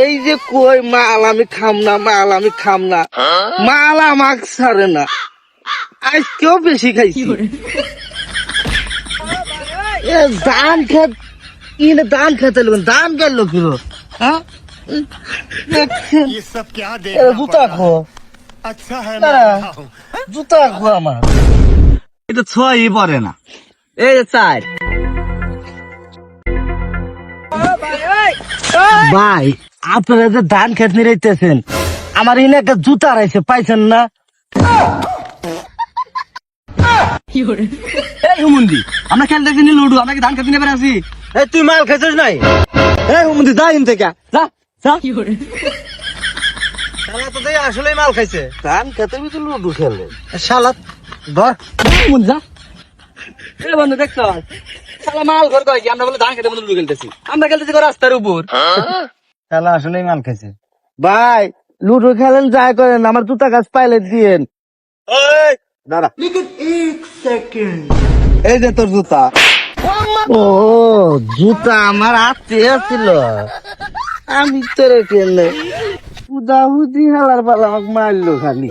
এই যে কই মাল আমি খাম না, মাল আমি খাম না, মাল আমাক ছাড়ে না, আজকেও বেশি খাইছি। এ ধান খেত কিনে ধান খেতে লোক ধান গেল কিলো, হ্যাঁ ये सब क्या এ देखना জুতা पड़ रहा খো, है? अच्छा है मैं अंधा हूँ। জুতা খো আমার, এটা ছয়ই পরে না। এই যে চার ভাই, আপনারা যে ধান খেত নিরাইতেছেন, আমার এনে একটা জুতা রাইছে, পাইছেন না? এই হুমুন্দি, আমরা খেলতেছি নি লুডু, আমরা কি ধান খেতে নেবে আসি? এই তুই মাল খাইছিস নাই? এই হুমদি যা ইন থেকে, যা যা। শালা তো দেখি আসলেই মাল খাইছে। ধান খেতে বি তো লুডু খেলে। শালা ধর হুমুন্দি যা। এ বন্ধু দেখছ, শালা মাল ঘর কয় কি আমরা বলে ধান খেতে বলে লুডু খেলতেছি, আমরা খেলতেছি রাস্তার উপর। শালা আসলেই মাল খাইছে। ভাই লুডু খেলেন যাই করেন, আমার জুতা গাছ পাইলে দিয়েন। এই দাঁড়া, এই যে তোর জুতা। ও জুতা আমার হাতে ছিল, আমি তোরে কেলে উদা হুদি হালার পালা আমাকে মারলো খালি।